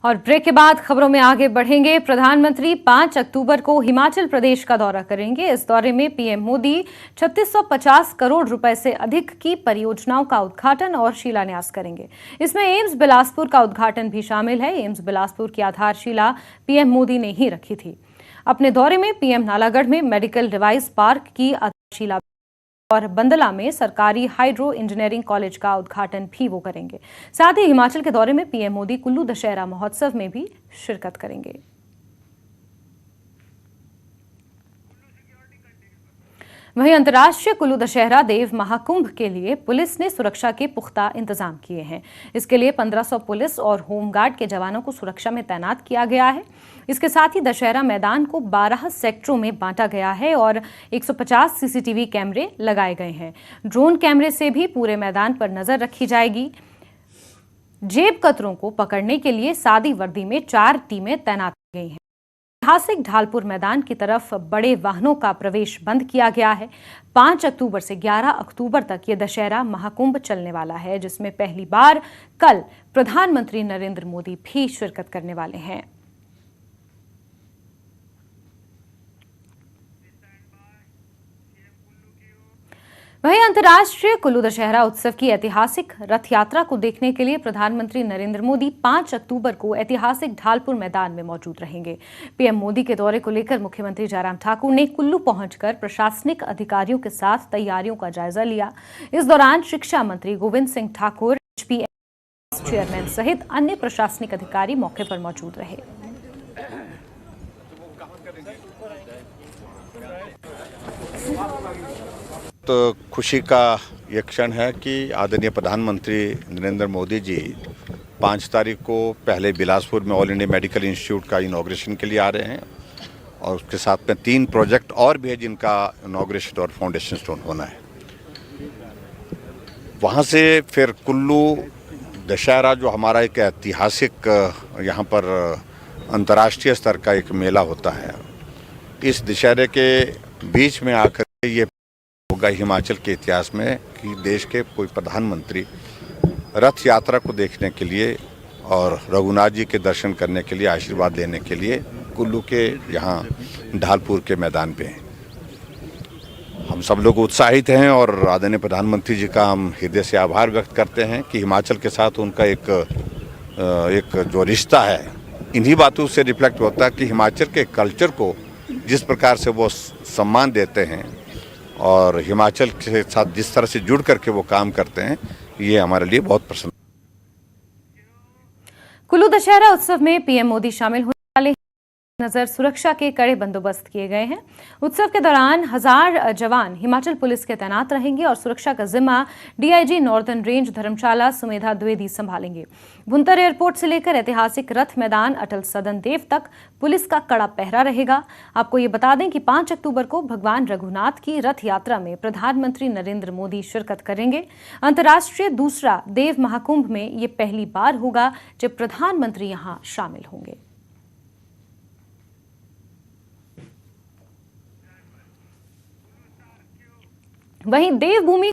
और ब्रेक के बाद खबरों में आगे बढ़ेंगे। प्रधानमंत्री 5 अक्टूबर को हिमाचल प्रदेश का दौरा करेंगे। इस दौरे में पीएम मोदी 3650 करोड़ रुपए से अधिक की परियोजनाओं का उद्घाटन और शिलान्यास करेंगे। इसमें एम्स बिलासपुर का उद्घाटन भी शामिल है। एम्स बिलासपुर की आधारशिला पीएम मोदी ने ही रखी थी। अपने दौरे में पीएम नालागढ़ में मेडिकल डिवाइस पार्क की आधारशिला और बंदला में सरकारी हाइड्रो इंजीनियरिंग कॉलेज का उद्घाटन भी वो करेंगे। साथ ही हिमाचल के दौरे में पीएम मोदी कुल्लू दशहरा महोत्सव में भी शिरकत करेंगे। वहीं अंतर्राष्ट्रीय कुल्लू दशहरा देव महाकुंभ के लिए पुलिस ने सुरक्षा के पुख्ता इंतजाम किए हैं। इसके लिए 1500 पुलिस और होमगार्ड के जवानों को सुरक्षा में तैनात किया गया है। इसके साथ ही दशहरा मैदान को 12 सेक्टरों में बांटा गया है और 150 सीसीटीवी कैमरे लगाए गए हैं। ड्रोन कैमरे से भी पूरे मैदान पर नजर रखी जाएगी। जेब कतरों को पकड़ने के लिए सादी वर्दी में 4 टीमें तैनात की गई हैं। ऐतिहासिक ढालपुर मैदान की तरफ बड़े वाहनों का प्रवेश बंद किया गया है। 5 अक्टूबर से 11 अक्टूबर तक ये दशहरा महाकुंभ चलने वाला है, जिसमें पहली बार कल प्रधानमंत्री नरेंद्र मोदी भी शिरकत करने वाले हैं। वहीं अंतर्राष्ट्रीय कुल्लू दशहरा उत्सव की ऐतिहासिक रथ यात्रा को देखने के लिए प्रधानमंत्री नरेंद्र मोदी 5 अक्टूबर को ऐतिहासिक ढालपुर मैदान में मौजूद रहेंगे। पीएम मोदी के दौरे को लेकर मुख्यमंत्री जयराम ठाकुर ने कुल्लू पहुंचकर प्रशासनिक अधिकारियों के साथ तैयारियों का जायजा लिया। इस दौरान शिक्षा मंत्री गोविंद सिंह ठाकुर, HPS चेयरमैन सहित अन्य प्रशासनिक अधिकारी मौके पर मौजूद रहे। तो खुशी का ये क्षण है कि आदरणीय प्रधानमंत्री नरेंद्र मोदी जी 5 तारीख को पहले बिलासपुर में ऑल इंडिया मेडिकल इंस्टीट्यूट का इनॉग्रेशन के लिए आ रहे हैं और उसके साथ में 3 प्रोजेक्ट और भी है जिनका इनॉग्रेशन और फाउंडेशन स्टोन होना है। वहाँ से फिर कुल्लू दशहरा जो हमारा एक ऐतिहासिक यहाँ पर अंतर्राष्ट्रीय स्तर का एक मेला होता है, इस दशहरे के बीच में आकर ये होगा हिमाचल के इतिहास में कि देश के कोई प्रधानमंत्री रथ यात्रा को देखने के लिए और रघुनाथ जी के दर्शन करने के लिए, आशीर्वाद लेने के लिए कुल्लू के यहाँ ढालपुर के मैदान पे हैं। हम सब लोग उत्साहित हैं और आदरणीय प्रधानमंत्री जी का हम हृदय से आभार व्यक्त करते हैं कि हिमाचल के साथ उनका एक जो रिश्ता है, इन्हीं बातों से रिफ्लेक्ट होता है कि हिमाचल के कल्चर को जिस प्रकार से वो सम्मान देते हैं और हिमाचल के साथ जिस तरह से जुड़ करके वो काम करते हैं, ये हमारे लिए बहुत पसंद। कुल्लू दशहरा उत्सव में पीएम मोदी शामिल होने वाले हैं। नजर सुरक्षा के कड़े बंदोबस्त किए गए हैं। उत्सव के दौरान 1000 जवान हिमाचल पुलिस के तैनात रहेंगे और सुरक्षा का जिम्मा डीआईजी नॉर्दर्न रेंज धर्मशाला सुमेधा द्विवेदी संभालेंगे। भुंतर एयरपोर्ट से लेकर ऐतिहासिक रथ मैदान अटल सदन देव तक पुलिस का कड़ा पहरा रहेगा। आपको ये बता दें कि 5 अक्टूबर को भगवान रघुनाथ की रथ यात्रा में प्रधानमंत्री नरेंद्र मोदी शिरकत करेंगे। अंतर्राष्ट्रीय दूसरा देव महाकुंभ में ये पहली बार होगा जब प्रधानमंत्री यहां शामिल होंगे। वहीं देवभूमि